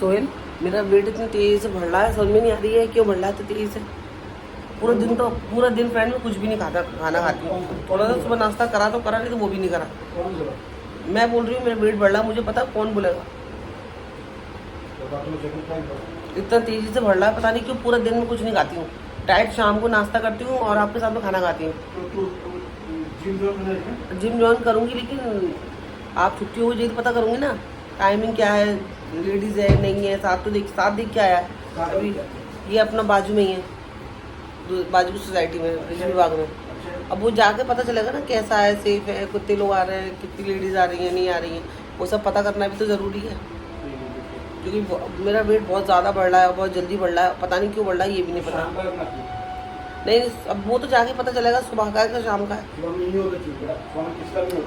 सोहेल, मेरा वेट इतनी तेजी से बढ़ रहा है, समझ में नहीं आ रही है क्यों बढ़ रहा है इतनी तेजी से। पूरा दिन फ्रेंड में कुछ भी नहीं खाना खाती हूँ। थोड़ा सा सुबह नाश्ता करा तो करा, नहीं तो वो भी नहीं करा। मैं बोल रही हूँ मेरा वेट बढ़ रहा है, मुझे पता कौन बोलेगा। इतना तेजी से बढ़ रहा है, पता नहीं क्यों। पूरा दिन में कुछ नहीं खाती हूँ। डाइट शाम को नाश्ता करती हूँ और आपके साथ में खाना खाती हूँ। जिम ज्वाइन करूँगी, लेकिन आप छुट्टी हो जाए तो पता करूँगी ना टाइमिंग क्या है, लेडीज है नहीं है। साथ देख के आया है अभी। ये अपना बाजू में ही है, बाजू की सोसाइटी में, कृषि विभाग में। अब वो जाके पता चलेगा ना कैसा है, सेफ है, कितने लोग आ रहे हैं, कितनी लेडीज आ रही हैं, नहीं आ रही हैं। वो सब पता करना भी तो ज़रूरी है, क्योंकि मेरा वेट बहुत ज़्यादा बढ़ रहा है, बहुत जल्दी बढ़ रहा है। पता नहीं क्यों बढ़ रहा है, ये भी नहीं पता। नहीं, अब वो तो जाके पता चलेगा सुबह का है शाम का है।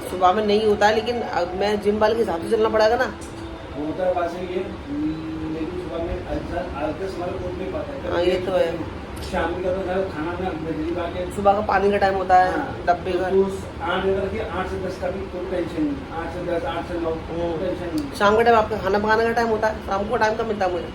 सुबह में नहीं होता है, लेकिन अब मैं जिम वाले के हिसाब से चलना पड़ेगा ना। हाँ, ये तो है। शाम का तो खाना में सुबह का पानी का टाइम होता है, डब्बे का। 8 से 10 का भी कोई टेंशन नहीं। 8 से 10, 8 से 9 टेंशन नहीं। शाम का टाइम आपका खाना पकाने का टाइम होता है, शाम को टाइम कब मिलता है मुझे?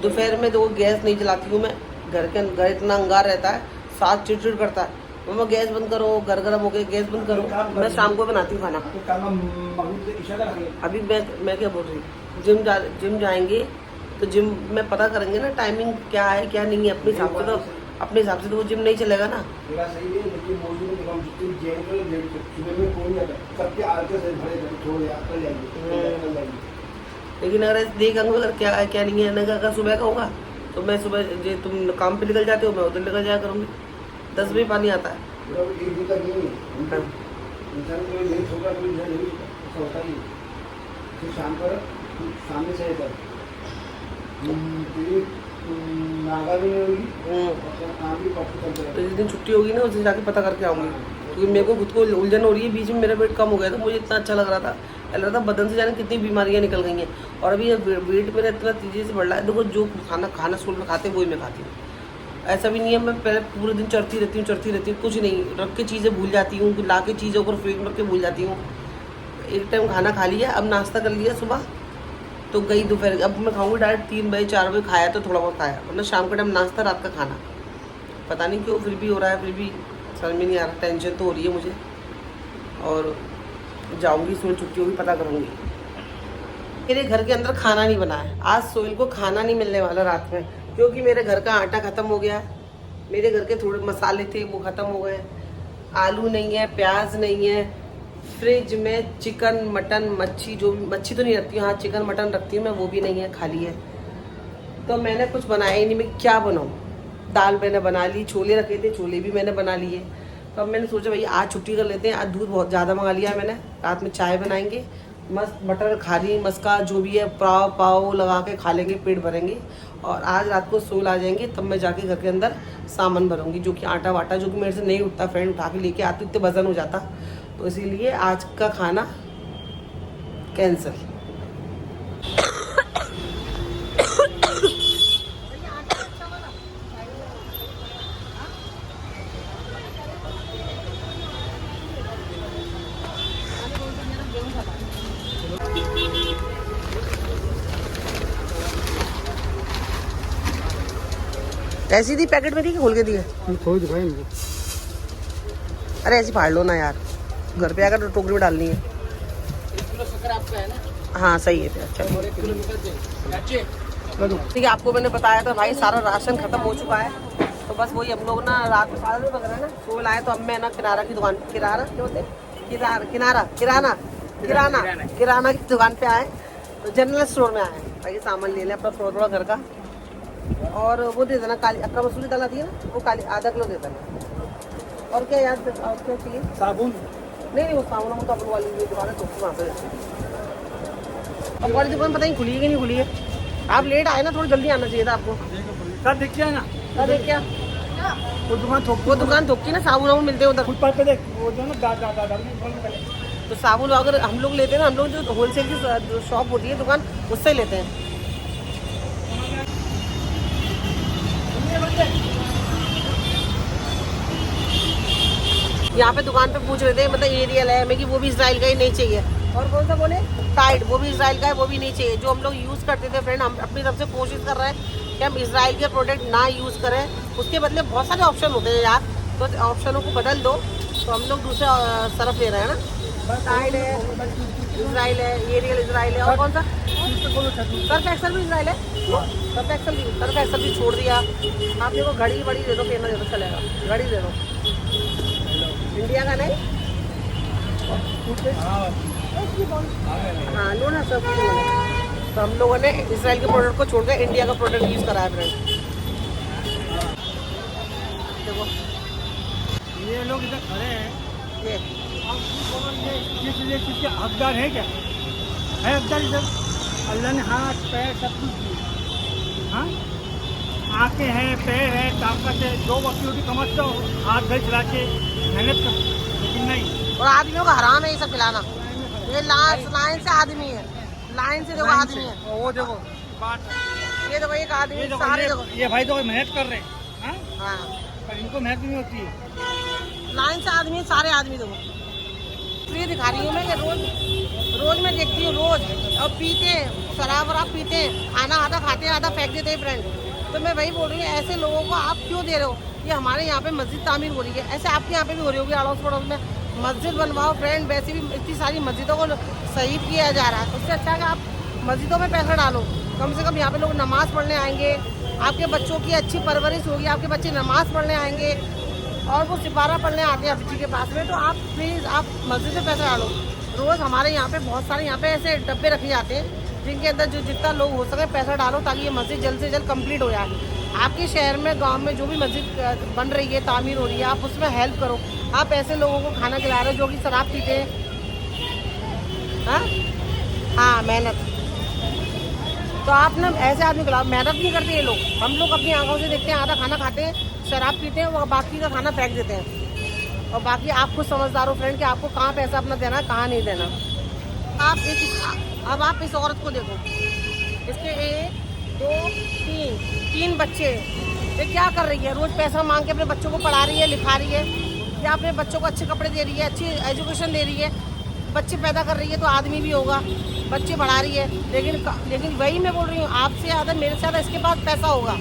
दोपहर में तो गैस नहीं जलाती हूँ मैं। घर इतना अंगार रहता है, साथ चिड़चिड़ करता है। मम्मा गैस बंद करो, घर गर्म हो गए, गैस बंद करो। मैं शाम को बनाती हूँ खाना। अभी मैं क्या बोल रही हूँ, जिम जाएंगे तो जिम में पता करेंगे ना टाइमिंग क्या है क्या नहीं है। अपने हिसाब से तो वो जिम नहीं चलेगा ना। लेकिन अगर देख अगर क्या है क्या नहीं है, अगर सुबह का होगा तो मैं सुबह तुम काम पे निकल जाते हो, मैं उधर निकल जाया करूँगी। 10 बजे पानी आता है। सामने से तो जिस दिन छुट्टी होगी ना उस दिन जाके पता करके आऊँगी, क्योंकि मेरे को खुद को उलझन हो रही है। बीच में मेरा वेट कम हो गया था, मुझे इतना अच्छा लग रहा था बदन से जाने कितनी बीमारियां निकल गई हैं। और अभी वेट मेरा इतना तेजी से बढ़ रहा है। देखो, जो खाना स्कूल में खाते हैं वही मैं खाती हूँ। ऐसा भी नहीं है मैं पहले पूरे दिन चढ़ती रहती हूँ, कुछ नहीं। रख के चीज़ें भूल जाती हूँ, ला के चीज़ों को फ्रिज में रख के भूल जाती हूँ। एक टाइम खाना खा लिया, अब नाश्ता कर लिया सुबह तो गई दोपहर। अब मैं खाऊंगी डायरेक्ट 3 बजे 4 बजे, खाया तो थोड़ा बहुत खाया, मतलब शाम का टाइम नाश्ता, रात का खाना। पता नहीं क्यों फिर भी हो रहा है, फिर भी समझ में नहीं आ रहा। टेंशन तो हो रही है मुझे। और जाऊंगी, सुबह छुट्टी होगी, पता करूंगी। मेरे घर के अंदर खाना नहीं बना है आज। सोहेल को खाना नहीं मिलने वाला रात में, क्योंकि मेरे घर का आटा ख़त्म हो गया है। मेरे घर के थोड़े मसाले थे वो ख़त्म हो गए। आलू नहीं है, प्याज नहीं है। फ्रिज में चिकन मटन मच्छी, जो मच्छी तो नहीं रखती हूँ, हाँ चिकन मटन रखती हूँ मैं, वो भी नहीं है, खाली है। तो मैंने कुछ बनाया ही नहीं। मैं क्या बनाऊँ? दाल मैंने बना ली, छोले रखे थे, छोले भी मैंने बना लिए। तो अब मैंने सोचा भाई आज छुट्टी कर लेते हैं। आज दूध बहुत ज़्यादा मंगा लिया है मैंने। रात में चाय बनाएंगे, मस्त मटर खारी मस्का जो भी है पाव लगा के खा लेंगे, पेट भरेंगे। और आज रात को सोल आ जाएंगे, तब मैं जाके घर के अंदर सामान भरूंगी, जो कि आटा वाटा, जो कि मेरे से नहीं उठता। फ्रेंड उठा के लेके आती, इतने वजन हो जाता। तो इसीलिए आज का खाना कैंसिल। ऐसी थी पैकेट में थी कि खोल के दिए? थोड़ी दिखाई मुझे। अरे ऐसी फाड़ लो ना यार, घर पे आकर तो टोकरी में डालनी है। 1 किलो शक्कर आपका है ना? हाँ सही है फिर। अच्छा ठीक है, आपको मैंने बताया था भाई सारा राशन खत्म हो चुका है। तो बस वही हम लोग ना रात में 12 बजे ना सोल आए, तो अब मैं ना किराना की दुकान, किराना की दुकान पे आए। तो जनरल स्टोर में आए ताकि सामान ले लें अपना थोड़ा घर का। और वो दे देना काली अक्का मसूरी दाल आती है ना, वो काली आधा किलो दे देना। और क्या याद, और क्या चाहिए? साबुन नहीं वो साबुन तो अपन वाली दुकान है, तो वहाँ पे। अब वाली दुकान पता नहीं खुली है कि नहीं खुली है। आप लेट आए ना, थोड़ी जल्दी आना चाहिए था आपको। सर देखिए ना, देख क्या वो दुकान थोक की ना, साबुन वाबुन मिलते हैं उधर। फुटपाथ पे देख, वो जो है ना तो साबुन अगर हम लोग लेते हैं ना, हम लोग जो होलसेल की शॉप होती है दुकान, उससे ही लेते हैं। यहाँ पे दुकान पे पूछ रहे थे, मतलब एरियल है मैं कि वो भी इसराइल का ही नहीं चाहिए। और कौन सा बोले? टाइड, वो भी इसराइल का है, वो भी नहीं चाहिए। जो हम लोग यूज़ करते थे फ्रेंड, हम अपनी तरफ से कोशिश कर रहे हैं कि हम इसराइल के प्रोडक्ट ना यूज़ करें। उसके बदले बहुत सारे ऑप्शन होते हैं यार, तो ऑप्शनों को बदल दो। तो हम लोग दूसरे सरफ ले रहे हैं ना, टाइड है, इसराइल है, एरियल इसराइल है, और कौन सा सर्फ एक्सल भी इसराइल है। सर्फ एक्सल भी छोड़ दिया। आप देखो घड़ी बड़ी दे दो, पेन दे दो, चलेगा, घड़ी दे दो। इंडिया का नहीं, हाँ लो ना सब। तो हम लोगों ने इसराइल के प्रोडक्ट को छोड़कर इंडिया का प्रोडक्ट यूज़ करा है फ्रेंड। देखो ये लोग इधर खड़े हैं, ये ये चीज़ के हकदार है क्या? है हकदार इधर? अल्लाह ने हाथ पैर सब कुछ दिए, हाँ आँखें हैं, पैर है, ताकत है, जो वक्त समझते हो हाथ घर चला के मेहनत कर, लेकिन नहीं। और आदमियों का हराम है ये सब खिलाना। ये लाइन से आदमी है, लाइन से देखो आदमी है, वो देखो बात, ये देखो एक आदमी, सारे देखो ये भाई तो मेहनत कर रहे हैं, हाँ, पर इनको मेहनत नहीं होती है। लाइन से आदमी, सारे आदमी देखो। तो ये दिखा रही हूँ मैं कि रोज मैं देखती हूँ रोज, और पीते शराब वराब पीते, खाना आधा खाते हैं आधा फेंक देते हैं फ्रेंड। तो मैं वही बोल रही हूँ, ऐसे लोगों को आप क्यों दे रहे हो? ये हमारे यहाँ पे मस्जिद तामीर हो रही है, ऐसे आपके यहाँ पे भी हो रही होगी अड़ोस पड़ोस में। मस्जिद बनवाओ फ्रेंड, वैसे भी इतनी सारी मस्जिदों को सही किया जा रहा है, उससे अच्छा है कि आप मस्जिदों में पैसा डालो। कम से कम यहाँ पे लोग नमाज़ पढ़ने आएंगे, आपके बच्चों की अच्छी परवरिश होगी, आपके बच्चे नमाज़ पढ़ने आएंगे, और वो सिपारा पढ़ने आते हैं अफजी के पास में। तो आप प्लीज़ आप मस्जिद में पैसा डालो। रोज़ हमारे यहाँ पे बहुत सारे यहाँ पे ऐसे डब्बे रखे जाते हैं जिनके अंदर जो जितना लोग हो सके पैसा डालो, ताकि ये मस्जिद जल्द से जल्द कंप्लीट हो जाए। आपके शहर में, गांव में जो भी मस्जिद बन रही है, तामीर हो रही है, आप उसमें हेल्प करो। आप ऐसे लोगों को खाना खिला रहे हो जो कि शराब पीते हैं, हाँ मेहनत। तो आप ना ऐसे आदमी खिलाओ, मेहनत नहीं करते ये लोग। हम लोग अपनी आंखों से देखते हैं, आधा खाना खाते हैं, शराब पीते हैं, वो बाकी का खाना फेंक देते हैं। और बाकी आप खुद समझदार हो फ्रेंड कि आपको कहाँ पैसा अपना देना है, कहाँ नहीं देना। अब आप इस औरत को देखो, इसके 1 2 3 बच्चे, ये क्या कर रही है? रोज पैसा मांग के अपने बच्चों को पढ़ा रही है, लिखा रही है, या अपने बच्चों को अच्छे कपड़े दे रही है, अच्छी एजुकेशन दे रही है, बच्चे पैदा कर रही है, तो आदमी भी होगा, बच्चे बढ़ा रही है। लेकिन वही मैं बोल रही हूँ, आपसे ज़्यादा मेरे से ज़्यादा इसके पास पैसा होगा,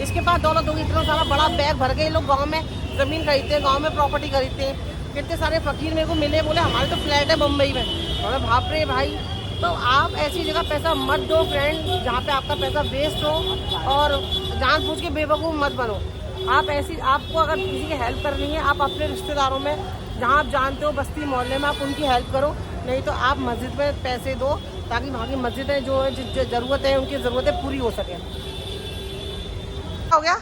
इसके पास दौलत होगी। इतना सारा बड़ा बैग भर के लोग गाँव में ज़मीन खरीदते हैं, गाँव में प्रॉपर्टी खरीदते हैं। कितने सारे फ़कीर मेरे को मिले, बोले हमारे तो फ्लैट है मुंबई में। बोले बाप रे भाई। तो आप ऐसी जगह पैसा मत दो फ्रेंड जहाँ पे आपका पैसा वेस्ट हो, और जानबूझ के बेवकूफ़ मत बनो। आप ऐसी, आपको अगर किसी की हेल्प करनी है, आप अपने रिश्तेदारों में जहाँ आप जानते हो, बस्ती मोहल्ले में, आप उनकी हेल्प करो। नहीं तो आप मस्जिद में पैसे दो, ताकि वहाँ की मस्जिदें जो ज़रूरत है, उनकी ज़रूरतें पूरी हो सकें। हो गया?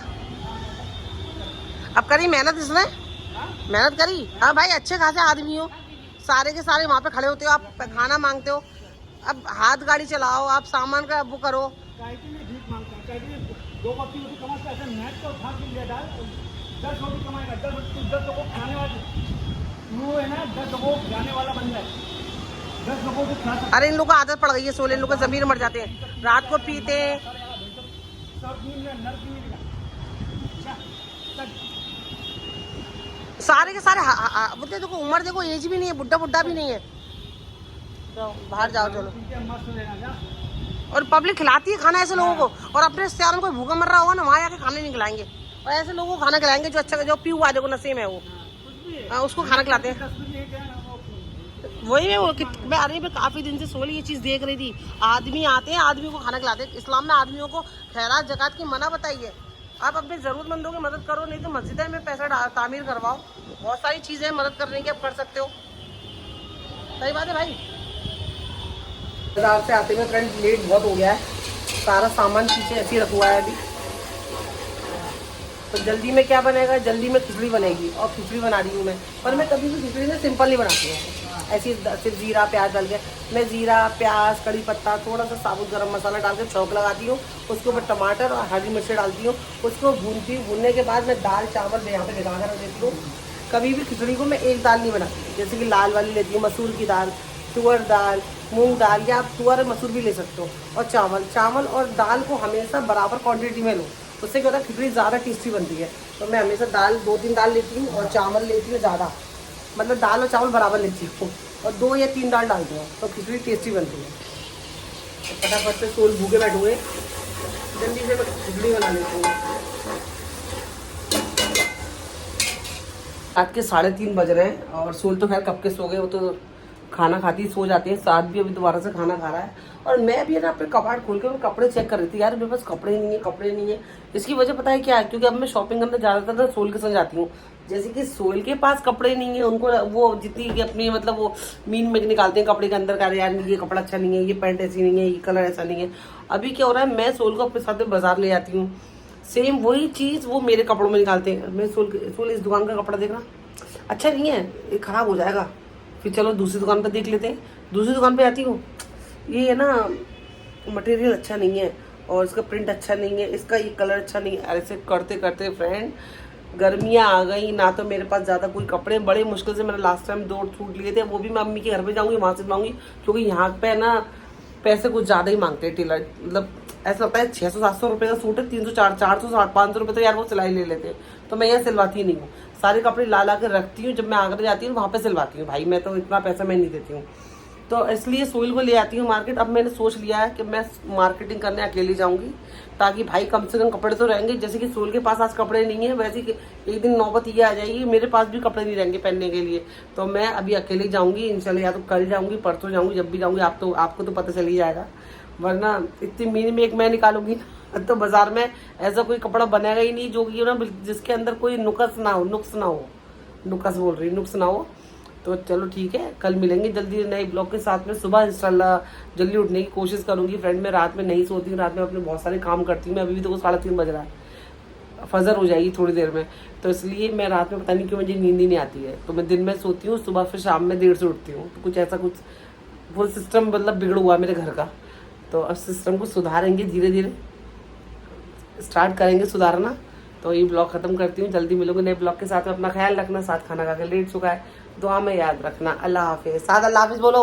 अब करी मेहनत इसने, मेहनत करी। हाँ भाई, अच्छे खासे आदमी हो, सारे के सारे वहाँ पे खड़े होते हो, आप खाना मांगते हो। अब हाथ गाड़ी चलाओ, आप सामान का वो करो। भीख मांगता है, 2 वक्त की रोटी कमाता है, ऐसे मैच को खा के ले डाल, 10 रोटी कमाएगा, 10 लोगों को खाने वाले, वो है ना 10 लोगों को खिलाने वाला बन जाए, 10 लोगों को खिला सकता। अरे इन लोगों को आदत पड़ गई है सोले, इन लोग जमीन मर जाते हैं, रात को पीते हैं। सारे के सारे बुढ़े, देखो उम्र देखो, एज भी नहीं है, बुढ़ा भी नहीं है। तो बाहर जाओ चलो। और पब्लिक खिलाती है खाना ऐसे लोगों को, और अपने रिश्तेदारों में कोई भूखा मर रहा होगा ना, वहाँ आके खाने नहीं खिलाएंगे, और ऐसे लोगों को खाना खिलाएंगे जो अच्छा, जो पी हुआ देखो नशे में वो, उसको खाना खिलाते हैं। वही मैं अरे मैं काफ़ी दिन से सोली ये चीज़ देख रही थी। आदमी आते हैं, आदमी को खाना खिलाते हैं। इस्लाम में आदमियों को खैरात ज़कात की मना बताई है। आप अपने ज़रूरतमंदों की मदद करो, नहीं तो मस्जिद में पैसा तामीर करवाओ। बहुत सारी चीज़ें मदद करने की आप कर सकते हो। सही बात है भाई। बाजार से आते हुए फ्रेंड लेट बहुत हो गया है, सारा सामान पीछे ऐसे ही रखा हुआ है अभी। तो जल्दी में क्या बनेगा? जल्दी में खिचड़ी बनेगी, और खिचड़ी बना रही हूँ मैं। पर मैं कभी भी खिचड़ी में सिंपल नहीं बनाती हूँ, ऐसी सिर्फ जीरा प्याज डाल के। मैं जीरा प्याज कड़ी पत्ता थोड़ा सा साबुत गरम मसाला डाल के छौंक लगाती हूँ, उसके ऊपर टमाटर और हरी मिर्ची डालती हूँ, उसको भूनती हूँ। भूनने के बाद मैं दाल चावल यहाँ पे भिगा कर रख देती हूँ। कभी भी खिचड़ी को मैं एक दाल नहीं बनाती, जैसे कि लाल वाली लेती हूँ, मसूर की दाल, तुअर दाल, मूंग दाल, या आप तुअर मसूर भी ले सकते हो। और चावल और दाल को हमेशा बराबर क्वांटिटी में लो, उससे क्या होता है खिचड़ी ज़्यादा टेस्टी बनती है। तो मैं हमेशा दाल 2-3 दाल लेती हूँ, और चावल लेती हूँ ज़्यादा, मतलब दाल और चावल बराबर लेती हूँ। और 2 या 3 दाल डालती हूँ तो खिचड़ी टेस्टी बनती है। तो फटाफट से सोल भूखे बैठे हुए, जल्दी से मैं खिचड़ी बना लेती हूँ। रात के 3:30 बज रहे हैं और सोल तो खैर कब के सो गए, वो तो खाना खाती सो जाते हैं। साथ भी अभी दोबारा से खाना खा रहा है और मैं भी है ना अपने कपाट खोल के मैं कपड़े चेक कर रही थी। यार मेरे पास कपड़े नहीं है। इसकी वजह पता है क्या है? क्योंकि अब मैं शॉपिंग करने ज़्यादातर ना सोल के संग जाती हूँ। जैसे कि सोल के पास कपड़े नहीं है, उनको वो जितनी अपनी मतलब वो मीन में निकालते हैं कपड़े के अंदर का, यार ये कपड़ा अच्छा नहीं है, ये पैंट ऐसी नहीं है, ये कलर ऐसा नहीं है। अभी क्या हो रहा है, मैं सोल को अपने साथ में बाजार ले जाती हूँ, सेम वही चीज़ वो मेरे कपड़ों में निकालते हैं। मैं सोल इस दुकान का कपड़ा देखना अच्छा नहीं है, ये खराब हो जाएगा, फिर चलो दूसरी दुकान पर देख लेते हैं। दूसरी दुकान पे आती हूँ, ये है ना मटेरियल अच्छा नहीं है और इसका प्रिंट अच्छा नहीं है, इसका ये कलर अच्छा नहीं है। ऐसे करते करते फ्रेंड गर्मियाँ आ गई ना, तो मेरे पास ज़्यादा कोई कपड़े, बड़े मुश्किल से मैंने लास्ट टाइम 2 सूट लिए थे, वो भी मैं मम्मी के घर पे जाऊँगी वहाँ से लाऊंगी, क्योंकि यहाँ पे ना पैसे कुछ ज़्यादा ही मांगते हैं टेलर। मतलब ऐसा लगता है 600-700 रुपये का सूट है, 300-400-500 रुपये तो यार वो सिलाई ले लेते हैं। तो मैं यहाँ सिलवाती नहीं हूँ, सारे कपड़े ला के रखती हूँ, जब मैं आगरा जाती हूँ वहाँ पे सिलवाती हूँ। भाई मैं तो इतना पैसा मैं नहीं देती हूँ, तो इसलिए सोइल को ले आती हूँ मार्केट। अब मैंने सोच लिया है कि मैं मार्केटिंग करने अकेली जाऊँगी, ताकि भाई कम से कम कपड़े तो रहेंगे। जैसे कि सोइल के पास आज कपड़े नहीं है, वैसे कि एक दिन नौबत ये आ जाएगी मेरे पास भी कपड़े नहीं रहेंगे पहनने के लिए। तो मैं अभी अकेले जाऊँगी इंशाल्लाह, या तो कल जाऊँगी परसों जाऊँगी, जब भी जाऊँगी आपको तो पता चल ही जाएगा। वरना इतनी महीने में एक मैं निकालूंगी ना, तो बाजार में ऐसा कोई कपड़ा बनेगा ही नहीं जो कि ना जिसके अंदर कोई नुक्स ना हो। तो चलो ठीक है, कल मिलेंगे जल्दी नए ब्लॉग के साथ में। सुबह इंशाल्लाह जल्दी उठने की कोशिश करूंगी फ्रेंड। मैं रात में नहीं सोती हूँ, रात में अपने बहुत सारे काम करती हूँ। मैं अभी भी तो 3:30 बज रहा है, फजर हो जाएगी थोड़ी देर में, तो इसलिए मैं रात में पता नहीं क्यों मुझे नींद ही नहीं आती है। तो मैं दिन में सोती हूँ, सुबह फिर शाम में देर से उठती हूँ। तो कुछ वो सिस्टम मतलब बिगड़ हुआ मेरे घर का। तो अब सिस्टम को सुधारेंगे, धीरे धीरे स्टार्ट करेंगे सुधारना। तो ये ब्लॉग खत्म करती हूँ, जल्दी मिलोगे नए ब्लॉग के साथ में। अपना ख्याल रखना, साथ खाना खा के लेट चुका है, दुआ में याद रखना। अल्लाह हाफिज़। साथ अल्लाह हाफिज़ बोलो।